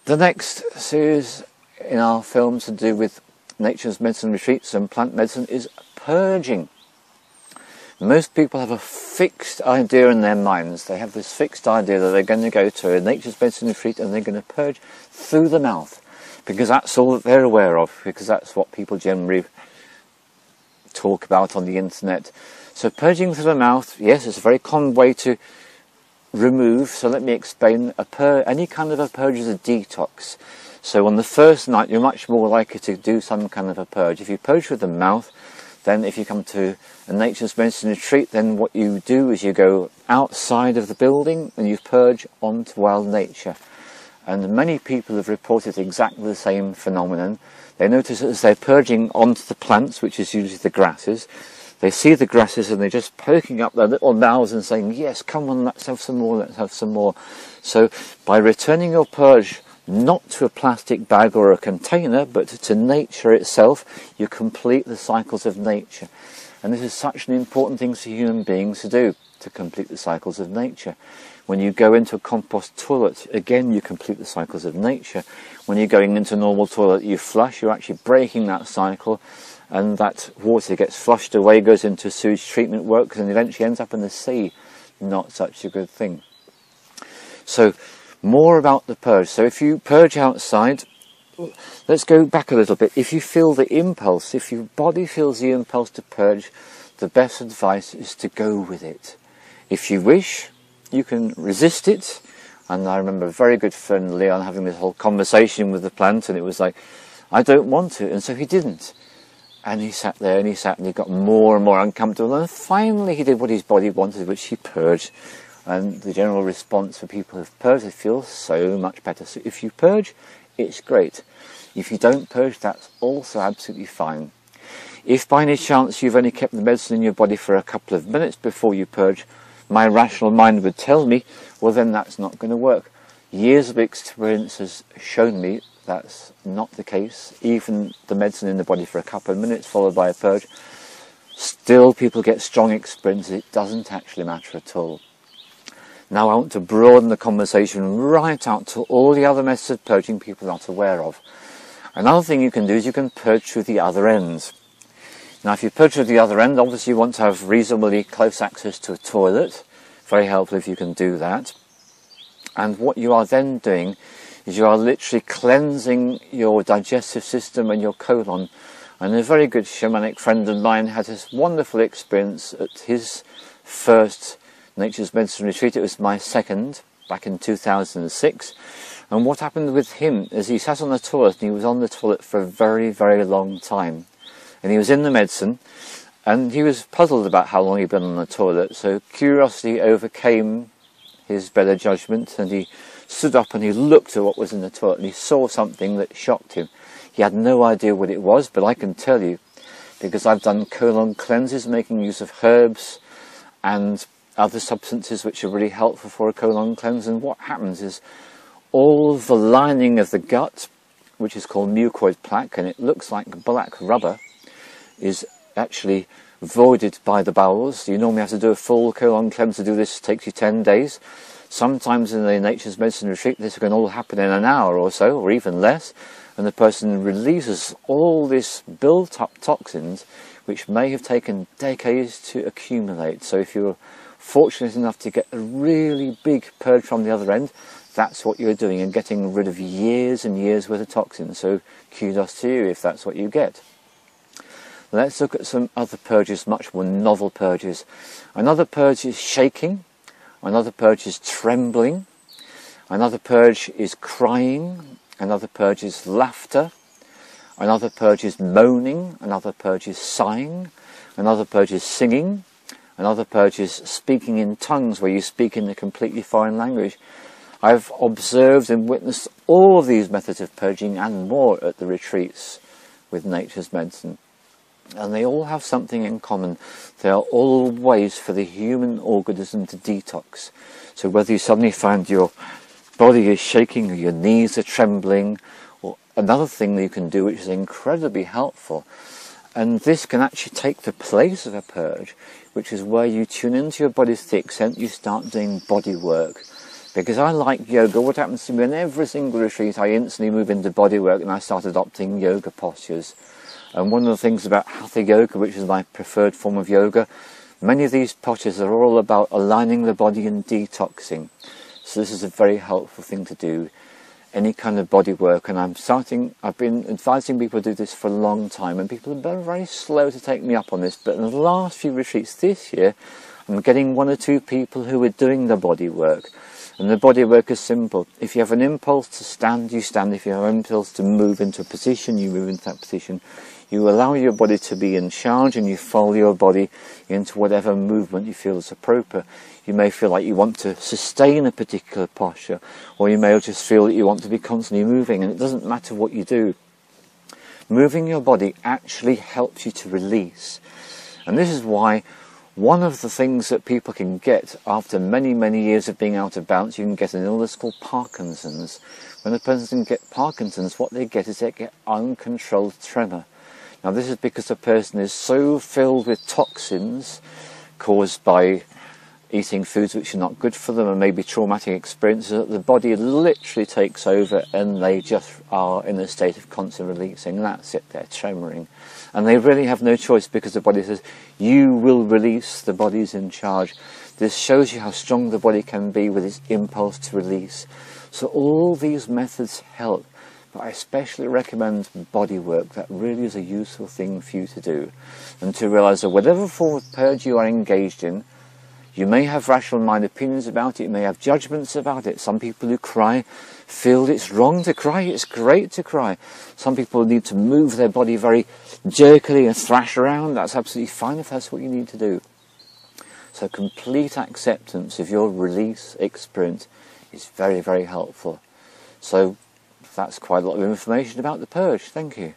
The next series in our films to do with nature's medicine retreats and plant medicine is purging. Most people have a fixed idea in their minds. They have this fixed idea that they're going to go to a nature's medicine retreat and they're going to purge through the mouth, because that's all that they're aware of, because that's what people generally talk about on the internet. So purging through the mouth, yes, it's a very common way to remove. So let me explain. Any kind of a purge is a detox. So on the first night you're much more likely to do some kind of a purge. If you purge with the mouth, then if you come to a nature's medicine retreat, then what you do is you go outside of the building and you purge onto wild nature. And many people have reported exactly the same phenomenon. They notice that as they're purging onto the plants, which is usually the grasses, they see the grasses and they're just poking up their little mouths and saying, yes, come on, let's have some more, let's have some more. So by returning your purge not to a plastic bag or a container, but to nature itself, you complete the cycles of nature. And this is such an important thing for human beings to do, to complete the cycles of nature. When you go into a compost toilet, again, you complete the cycles of nature. When you're going into a normal toilet, you flush, you're actually breaking that cycle, and that water gets flushed away, goes into sewage treatment works, and eventually ends up in the sea. Not such a good thing. So, more about the purge. So if you purge outside, let's go back a little bit. If you feel the impulse, if your body feels the impulse to purge, the best advice is to go with it. If you wish, you can resist it. And I remember a very good friend, Leon, having this whole conversation with the plant, and it was like, I don't want to. And so he didn't. And he sat there and he sat and he got more and more uncomfortable. And finally he did what his body wanted, which he purged. And the general response for people who've purged, they feel so much better. So if you purge, it's great. If you don't purge, that's also absolutely fine. If by any chance you've only kept the medicine in your body for a couple of minutes before you purge, my rational mind would tell me, well then that's not going to work. Years of experience has shown me that's not the case. Even the medicine in the body for a couple of minutes followed by a purge, still people get strong experiences. It doesn't actually matter at all. Now I want to broaden the conversation right out to all the other methods of purging people are not aware of. Another thing you can do is you can purge through the other end. Now if you purge through the other end, obviously you want to have reasonably close access to a toilet. Very helpful if you can do that. And what you are then doing is you are literally cleansing your digestive system and your colon. And a very good shamanic friend of mine had this wonderful experience at his first nature's medicine retreat. It was my second, back in 2006. And what happened with him is he sat on the toilet and he was on the toilet for a very, very long time. And he was in the medicine and he was puzzled about how long he'd been on the toilet. So curiosity overcame his better judgment and he stood up and he looked at what was in the toilet and he saw something that shocked him. He had no idea what it was, but I can tell you, because I've done colon cleanses making use of herbs and other substances which are really helpful for a colon cleanse, and what happens is all the lining of the gut, which is called mucoid plaque, and it looks like black rubber, is actually voided by the bowels. You normally have to do a full colon cleanse. To do this, it takes you 10 days. Sometimes in the nature's medicine retreat this can all happen in an hour or so, or even less, and the person releases all this built up toxins which may have taken decades to accumulate. So if you're fortunate enough to get a really big purge from the other end, that's what you're doing and getting rid of years and years worth of toxins. So kudos to you if that's what you get. Let's look at some other purges, much more novel purges. Another purge is shaking. Another purge is trembling. Another purge is crying. Another purge is laughter. Another purge is moaning. Another purge is sighing. Another purge is singing. Another purge is speaking in tongues, where you speak in a completely foreign language. I've observed and witnessed all of these methods of purging and more at the retreats with nature's medicine. And they all have something in common. They are all ways for the human organism to detox. So whether you suddenly find your body is shaking or your knees are trembling, or another thing that you can do which is incredibly helpful, and this can actually take the place of a purge, which is where you tune into your body to the extent you start doing body work. Because I like yoga. What happens to me in every single retreat, I instantly move into bodywork and I start adopting yoga postures. And one of the things about Hatha yoga, which is my preferred form of yoga, many of these postures are all about aligning the body and detoxing. So this is a very helpful thing to do, any kind of body work. And I've been advising people to do this for a long time, and people have been very slow to take me up on this. But in the last few retreats this year, I'm getting 1 or 2 people who are doing the body work. And the body work is simple. If you have an impulse to stand, you stand. If you have an impulse to move into a position, you move into that position. You allow your body to be in charge, and you follow your body into whatever movement you feel is appropriate. You may feel like you want to sustain a particular posture, or you may just feel that you want to be constantly moving, and it doesn't matter what you do. Moving your body actually helps you to release. And this is why one of the things that people can get after many, many years of being out of balance, you can get an illness called Parkinson's. When a person gets Parkinson's, what they get is they get uncontrolled tremor. Now this is because the person is so filled with toxins caused by eating foods which are not good for them and maybe traumatic experiences that the body literally takes over, and they just are in a state of constant releasing. That's it, they're tremoring. And they really have no choice, because the body says, you will release, the body's in charge. This shows you how strong the body can be with its impulse to release. So all these methods help, but I especially recommend body work. That really is a useful thing for you to do. And to realise that whatever form of purge you are engaged in, you may have rational mind opinions about it, you may have judgments about it. Some people who cry feel it's wrong to cry, it's great to cry. Some people need to move their body very jerkily and thrash around. That's absolutely fine if that's what you need to do. So complete acceptance of your release experience is very, very helpful. So that's quite a lot of information about the purge. Thank you.